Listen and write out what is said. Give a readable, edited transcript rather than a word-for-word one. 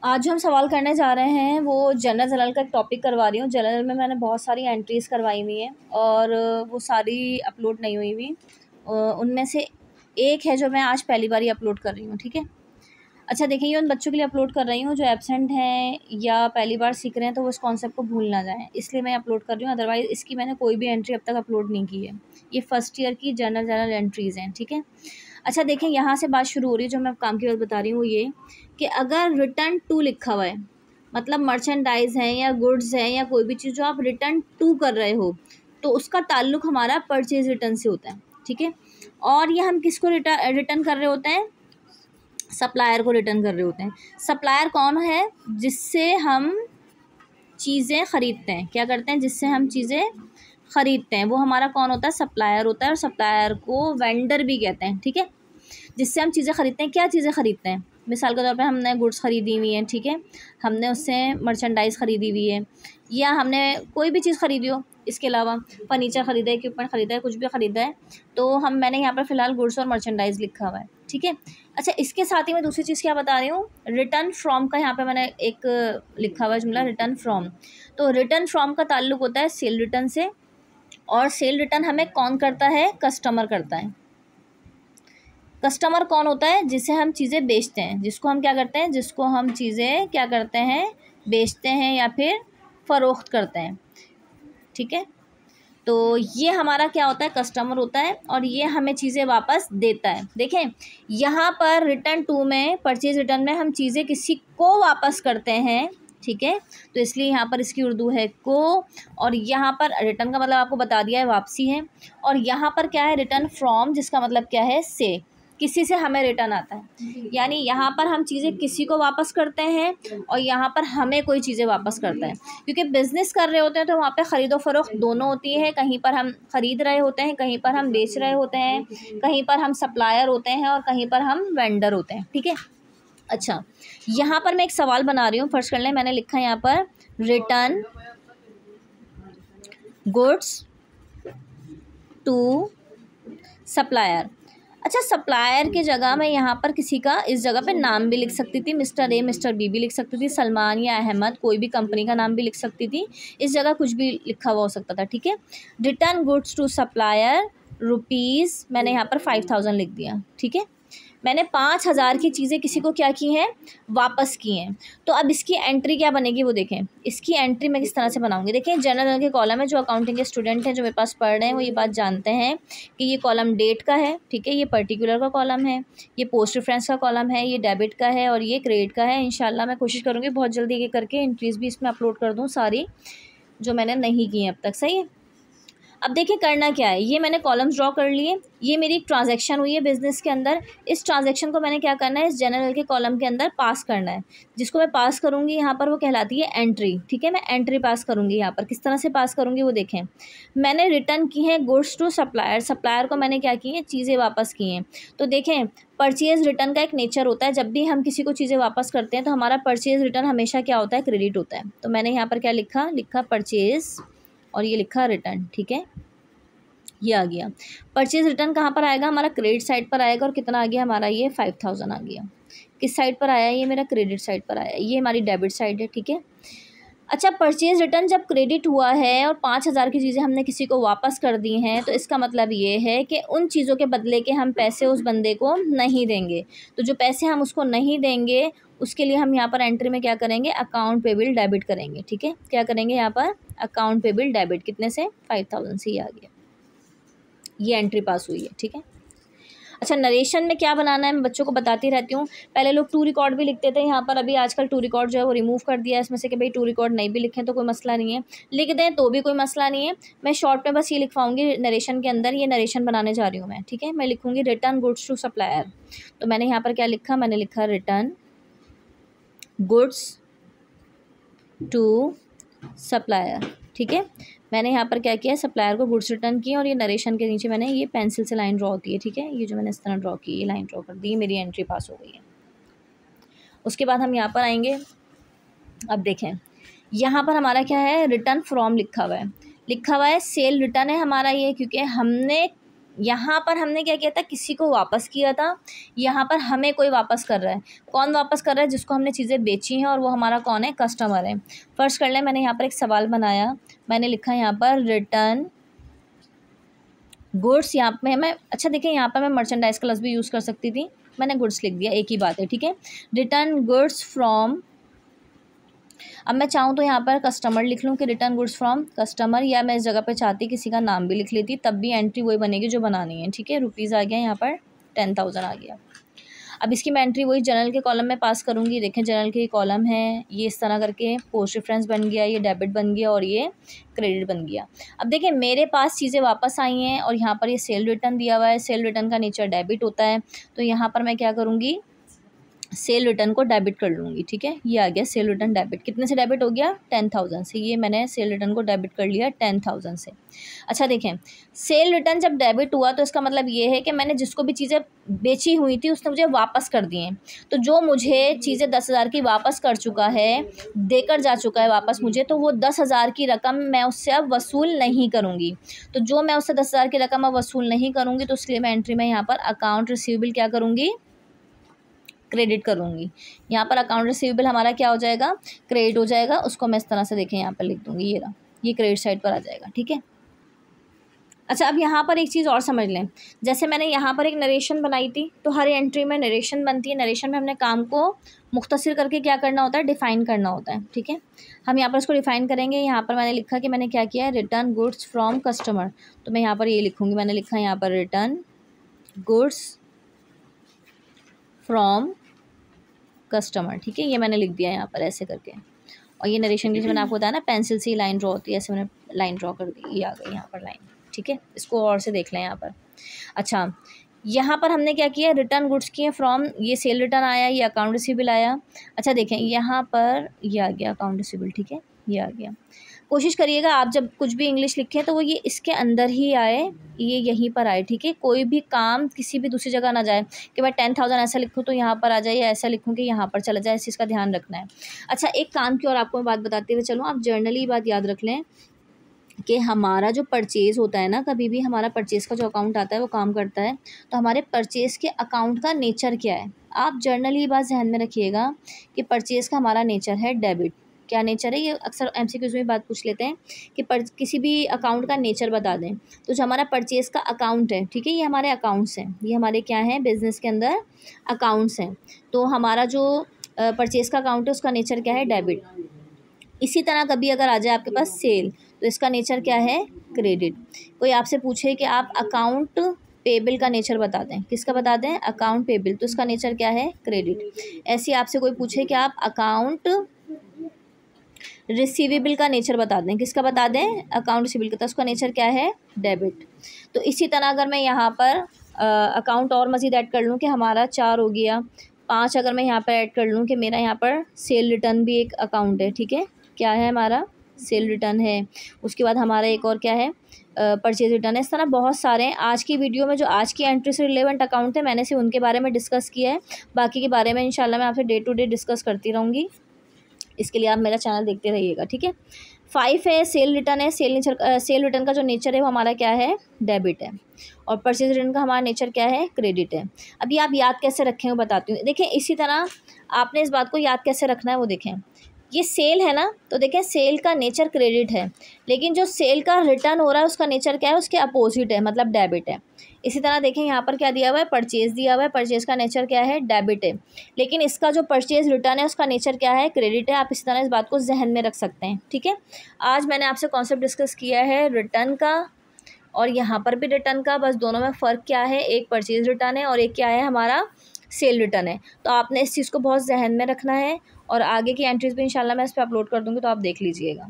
आज जो हम सवाल करने जा रहे हैं वो जनरल का एक टॉपिक करवा रही हूँ। जनरल में मैंने बहुत सारी एंट्रीज़ करवाई हुई हैं और वो सारी अपलोड नहीं हुई हुई। उनमें से एक है जो मैं आज पहली बार ही अपलोड कर रही हूँ, ठीक है। अच्छा देखिए, ये उन बच्चों के लिए अपलोड कर रही हूँ जो एब्सेंट हैं या पहली बार सीख रहे हैं, तो वो इस कॉन्सेप्ट को भूल ना जाएँ, इसलिए मैं अपलोड कर रही हूँ। अदरवाइज़ इसकी मैंने कोई भी एंट्री अब तक अपलोड नहीं की है। ये फर्स्ट ईयर की जनरल एंट्रीज़ हैं, ठीक है। अच्छा देखिए, यहाँ से बात शुरू हो रही है, जो मैं काम की बात बता रही हूँ ये कि अगर रिटर्न टू लिखा हुआ है, मतलब मर्चेंडाइज़ है या गुड्स है या कोई भी चीज़ जो आप रिटर्न टू कर रहे हो, तो उसका ताल्लुक़ हमारा परचेज़ रिटर्न से होता है, ठीक है। और ये हम किसको रिटर्न कर रहे होते हैं? सप्लायर को रिटर्न कर रहे होते हैं। सप्लायर कौन है? जिससे हम चीज़ें ख़रीदते हैं। क्या करते हैं? जिससे हम चीज़ें ख़रीदते हैं, वो हमारा कौन होता है? सप्लायर होता है। और सप्लायर को वेंडर भी कहते हैं, ठीक है। जिससे हम चीज़ें ख़रीदते हैं। क्या चीज़ें ख़रीदते हैं? मिसाल के तौर पे हमने गुड्स ख़रीदी हुई हैं, ठीक है, हमने उससे मर्चेंडाइज़ ख़रीदी हुई है, या हमने कोई भी चीज़ ख़रीदी हो, इसके अलावा फर्नीचर ख़रीदा है, इक्विपमेंट ख़रीदा है, कुछ भी ख़रीदा है, तो मैंने यहाँ पर फ़िलहाल गुड्स और मर्चेंडाइज़ लिखा हुआ है, ठीक है। अच्छा, इसके साथ ही मैं दूसरी चीज़ क्या बता रही हूँ, रिटर्न फ्रॉम का यहाँ पे मैंने एक लिखा हुआ है जुमला, रिटर्न फ्रॉम। तो रिटर्न फ्रॉम का ताल्लुक़ होता है सेल रिटर्न से, और सेल रिटर्न हमें कौन करता है? कस्टमर करता है। कस्टमर कौन होता है? जिसे हम चीज़ें बेचते हैं, जिसको हम क्या करते हैं? जिसको हम चीज़ें क्या करते हैं? बेचते हैं या फिर फ़रोख्त करते हैं, ठीक है। तो ये हमारा क्या होता है? कस्टमर होता है, और ये हमें चीज़ें वापस देता है। देखें, यहाँ पर रिटर्न टू में, परचेज़ रिटर्न में हम चीज़ें किसी को वापस करते हैं, ठीक है, तो इसलिए यहाँ पर इसकी उर्दू है को, और यहाँ पर रिटर्न का मतलब आपको बता दिया है, वापसी है। और यहाँ पर क्या है? रिटर्न फ्रॉम, जिसका मतलब क्या है? से, किसी से हमें रिटर्न आता है। यानी यहाँ पर हम चीज़ें किसी को वापस करते हैं और यहाँ पर हमें कोई चीज़ें वापस करता है, क्योंकि बिज़नेस कर रहे होते हैं तो वहाँ पे ख़रीदो फ़रोख्त दोनों होती है। कहीं पर हम ख़रीद रहे होते हैं, कहीं पर हम बेच रहे होते हैं, कहीं पर हम सप्लायर होते हैं और कहीं पर हम वेंडर होते हैं, ठीक है। अच्छा, यहाँ पर मैं एक सवाल बना रही हूँ, फर्स्ट कर लें। मैंने लिखा है यहाँ पर रिटर्न गुड्स टू सप्लायर। अच्छा, सप्लायर की जगह मैं यहाँ पर किसी का इस जगह पे नाम भी लिख सकती थी, मिस्टर ए, मिस्टर बी भी लिख सकती थी, सलमान या अहमद, कोई भी कंपनी का नाम भी लिख सकती थी। इस जगह कुछ भी लिखा हुआ हो सकता था, ठीक है। Return goods to supplier rupees, मैंने यहाँ पर 5000 लिख दिया, ठीक है। मैंने 5000 की चीज़ें किसी को क्या की हैं? वापस की हैं। तो अब इसकी एंट्री क्या बनेगी वो देखें। इसकी एंट्री मैं किस तरह से बनाऊंगी? देखें, जनरल के कॉलम है, जो अकाउंटिंग के स्टूडेंट हैं जो मेरे पास पढ़ रहे हैं वो ये बात जानते हैं कि ये कॉलम डेट का है, ठीक है, ये पर्टिकुलर का कॉलम है, ये पोस्ट रेफरेंस का कॉलम है, ये डेबिट का है और ये क्रेडिट का है। इंशाल्लाह मैं कोशिश करूँगी बहुत जल्दी ये करके एंट्रीज़ भी इसमें अपलोड कर दूँ सारी, जो मैंने नहीं की हैं अब तक, सही है। अब देखिए करना क्या है, ये मैंने कॉलम्स ड्रॉ कर लिए, ये मेरी एक ट्रांजैक्शन हुई है बिज़नेस के अंदर। इस ट्रांजैक्शन को मैंने क्या करना है? इस जनरल के कॉलम के अंदर पास करना है। जिसको मैं पास करूँगी यहाँ पर वो कहलाती है एंट्री, ठीक है। मैं एंट्री पास करूँगी यहाँ पर, किस तरह से पास करूँगी वो देखें। मैंने रिटर्न की है गुड्स टू सप्लायर, सप्लायर को मैंने क्या की है? चीज़ें वापस की हैं। तो देखें, परचेज़ रिटर्न का एक नेचर होता है, जब भी हम किसी को चीज़ें वापस करते हैं तो हमारा परचेज़ रिटर्न हमेशा क्या होता है? क्रेडिट होता है। तो मैंने यहाँ पर क्या लिखा परचेज़, और ये लिखा रिटर्न, ठीक है। ये आ गया। परचेज रिटर्न कहाँ पर आएगा? हमारा क्रेडिट साइड पर आएगा। और कितना आ गया हमारा? ये 5000 आ गया। किस साइड पर आया? ये मेरा क्रेडिट साइड पर आया। ये हमारी डेबिट साइड है, ठीक है। अच्छा, परचेज रिटर्न जब क्रेडिट हुआ है और 5000 की चीज़ें हमने किसी को वापस कर दी हैं, तो इसका मतलब ये है कि उन चीज़ों के बदले के हम पैसे उस बंदे को नहीं देंगे। तो जो पैसे हम उसको नहीं देंगे उसके लिए हम यहाँ पर एंट्री में क्या करेंगे? अकाउंट पेबल डेबिट करेंगे, ठीक है। क्या करेंगे यहाँ पर? Account payable debit. कितने से? 5000 से। ये आ गया, ये एंट्री पास हुई है, ठीक है। अच्छा, नरेशन में क्या बनाना है मैं बच्चों को बताती रहती हूँ। पहले लोग टू रिकॉर्ड भी लिखते थे, यहाँ पर अभी आजकल टू रिकॉर्ड जो है वो रिमूव कर दिया है इसमें से कि भाई टू रिकॉर्ड नहीं भी लिखें तो कोई मसला नहीं है, लिख दें तो भी कोई मसला नहीं है। मैं शॉर्ट में बस ये लिखवाऊंगी नरेशन के अंदर, ये नरेशन बनाने जा रही हूँ मैं, ठीक है। मैं लिखूँगी रिटर्न गुड्स टू सप्लायर। तो मैंने यहाँ पर क्या लिखा? मैंने लिखा रिटर्न गुड्स टू सप्लायर, ठीक है। मैंने यहाँ पर क्या किया? सप्लायर को गुड्स रिटर्न किया, और ये नरेशन के नीचे मैंने ये पेंसिल से लाइन ड्रॉ होती है, ठीक है, ये जो मैंने इस तरह ड्रॉ की, ये लाइन ड्रॉ कर दी, मेरी एंट्री पास हो गई है। उसके बाद हम यहाँ पर आएंगे। अब देखें, यहाँ पर हमारा क्या है? रिटर्न फ्रॉम लिखा हुआ है, सेल रिटर्न है हमारा ये, क्योंकि हमने यहाँ पर हमने क्या किया था, किसी को वापस किया था, यहाँ पर हमें कोई वापस कर रहा है। कौन वापस कर रहा है? जिसको हमने चीज़ें बेची हैं, और वो हमारा कौन है? कस्टमर है। फर्स्ट कर लें, मैंने यहाँ पर एक सवाल बनाया, मैंने लिखा यहाँ पर रिटर्न गुड्स। यहाँ पे मैं अच्छा देखिए, यहाँ पर मैं मर्चेंडाइज का लफ्ज़ भी यूज़ कर सकती थी, मैंने गुड्स लिख दिया, एक ही बात है, ठीक है। रिटर्न गुड्स फ्रॉम, अब मैं चाहूँ तो यहाँ पर कस्टमर लिख लूँ कि रिटर्न गुड्स फ्रॉम कस्टमर, या मैं इस जगह पे चाहती किसी का नाम भी लिख लेती, तब भी एंट्री वही बनेगी जो बनानी है, ठीक है। रुपीज़ आ गया यहाँ पर, 10,000 आ गया। अब इसकी मैं एंट्री वही जनरल के कॉलम में पास करूँगी। देखें जनरल के कॉलम है, ये इस तरह करके पोस्ट रेफरेंस बन गया, ये डेबिट बन गया और ये क्रेडिट बन गया। अब देखें मेरे पास चीज़ें वापस आई हैं और यहाँ पर ये सेल रिटर्न दिया हुआ है, सेल रिटर्न का नेचर डेबिट होता है, तो यहाँ पर मैं क्या करूँगी, सेल रिटर्न को डेबिट कर लूँगी, ठीक है। ये आ गया सेल रिटर्न डेबिट, कितने से डेबिट हो गया? 10,000 से। ये मैंने सेल रिटर्न को डेबिट कर लिया 10,000 से। अच्छा देखें, सेल रिटर्न जब डेबिट हुआ तो इसका मतलब ये है कि मैंने जिसको भी चीज़ें बेची हुई थी उसने मुझे वापस कर दी हैं। तो जो मुझे चीज़ें 10,000 की वापस कर चुका है, देकर जा चुका है वापस मुझे, तो वो 10,000 की रकम मैं उससे अब वसूल नहीं करूँगी। तो जो मैं उससे 10,000 की रकम अब वसूल नहीं करूँगी, तो इसलिए मैं एंट्री में यहाँ पर अकाउंट रिसीवेबल क्या करूँगी, क्रेडिट करूँगी। यहाँ पर अकाउंट रिसीवेबल हमारा क्या हो जाएगा, क्रेडिट हो जाएगा। उसको मैं इस तरह से देखें यहाँ पर लिख दूँगी, ये रहा, ये क्रेडिट साइड पर आ जाएगा, ठीक है। अच्छा अब यहाँ पर एक चीज़ और समझ लें, जैसे मैंने यहाँ पर एक नरेशन बनाई थी, तो हर एंट्री में नरेशन बनती है। नरेशन में हमने काम को मुख्तसर करके क्या करना होता है, डिफ़ाइन करना होता है, ठीक है। हम यहाँ पर इसको डिफ़ाइन करेंगे। यहाँ पर मैंने लिखा कि मैंने क्या किया है, रिटर्न गुड्स फ्रॉम कस्टमर, तो मैं यहाँ पर ये लिखूँगी, मैंने लिखा यहाँ पर रिटर्न गुड्स फ्रॉम कस्टमर, ठीक है। ये मैंने लिख दिया यहाँ पर ऐसे करके, और ये नरेशन की जो मैंने आपको बताया ना, पेंसिल से लाइन ड्रॉ होती है, ऐसे मैंने लाइन ड्रॉ कर दी, ये आ गई यहाँ पर लाइन, ठीक है। इसको और से देख लें यहाँ पर। अच्छा यहाँ पर हमने क्या किया, रिटर्न गुड्स किए फ्रॉम, ये सेल रिटर्न आया, ये अकाउंट रिसीवेबल आया। अच्छा देखें यहाँ पर ये आ गया अकाउंट रिसीवेबल, ठीक है, ये आ गया। कोशिश करिएगा आप जब कुछ भी इंग्लिश लिखें तो वो ये इसके अंदर ही आए, ये यहीं पर आए, ठीक है। कोई भी काम किसी भी दूसरी जगह ना जाए कि मैं 10,000 ऐसा लिखूँ तो यहाँ पर आ जाए, या ऐसा लिखूँ कि यहाँ पर चला जाए, इस चीज़ का ध्यान रखना है। अच्छा एक काम की और आपको मैं बात बताते हुए चलूँ, आप जर्नली बात याद रख लें कि हमारा जो परचेज़ होता है ना, कभी भी हमारा परचेज़ का जो अकाउंट आता है वो काम करता है, तो हमारे परचेज़ के अकाउंट का नेचर क्या है, आप जर्नली बात ध्यान में रखिएगा कि परचेज़ का हमारा नेचर है डेबिट। क्या नेचर है, ये अक्सर एमसीक्यूज़ में बात पूछ लेते हैं कि किसी भी अकाउंट का नेचर बता दें। तो जो हमारा परचेज़ का अकाउंट है, ठीक है, ये हमारे अकाउंट्स हैं, ये हमारे क्या हैं, बिज़नेस के अंदर अकाउंट्स हैं। तो हमारा जो परचेज़ का अकाउंट है उसका नेचर क्या है, डेबिट। इसी तरह कभी अगर आ जाए आपके पास सेल, तो इसका नेचर क्या है, क्रेडिट। कोई आपसे पूछे कि आप अकाउंट पेबल का नेचर बता दें, किसका बता दें, अकाउंट पेबल, तो इसका नेचर क्या है, क्रेडिट। ऐसे आपसे कोई पूछे कि आप अकाउंट रिसीवेबल का नेचर बता दें, किसका बता दें, अकाउंट रिसीवेबल का, तो उसका नेचर क्या है, डेबिट। तो इसी तरह अगर मैं यहाँ पर अकाउंट और मज़ीद ऐड कर लूँ कि हमारा 4 हो गया, 5 अगर मैं यहाँ पर ऐड कर लूँ कि मेरा यहाँ पर सेल रिटर्न भी एक अकाउंट है, ठीक है, क्या है हमारा, सेल रिटर्न है। उसके बाद हमारा एक और क्या है, परचेज रिटर्न है। इस तरह बहुत सारे हैं। आज की वीडियो में जो आज की एंट्री से रिलेवेंट अकाउंट है, मैंने सिर्फ उनके बारे में डिस्कस किया है, बाकी के बारे में इंशाल्लाह मैं आपसे डे टू डे डिस्कस करती रहूँगी। इसके लिए आप मेरा चैनल देखते रहिएगा, ठीक है। 5 है सेल रिटर्न है, सेल रिटर्न का जो नेचर है वो हमारा क्या है, डेबिट है, और परचेज रिटर्न का हमारा नेचर क्या है, क्रेडिट है। अभी आप याद कैसे रखें वो बताती हूँ। देखें इसी तरह आपने इस बात को याद कैसे रखना है वो देखें, ये सेल है ना, तो देखें सेल का नेचर क्रेडिट है, लेकिन जो सेल का रिटर्न हो रहा है उसका नेचर क्या है, उसके अपोजिट है, मतलब डेबिट है। इसी तरह देखें यहाँ पर क्या दिया हुआ है, परचेज़ दिया हुआ है, परचेज़ का नेचर क्या है, डेबिट है, लेकिन इसका जो परचेज़ रिटर्न है उसका नेचर क्या है, क्रेडिट है। आप इसी तरह इस बात को जहन में रख सकते हैं, ठीक है। आज मैंने आपसे कॉन्सेप्ट डिस्कस किया है रिटर्न का, और यहाँ पर भी रिटर्न का, बस दोनों में फ़र्क क्या है, एक परचेज़ रिटर्न है और एक क्या है, हमारा सेल रिटर्न है। तो आपने इस चीज़ को बहुत जहन में रखना है, और आगे की एंट्रीज़ भी इंशाल्लाह मैं इस पर अपलोड कर दूँगी, तो आप देख लीजिएगा।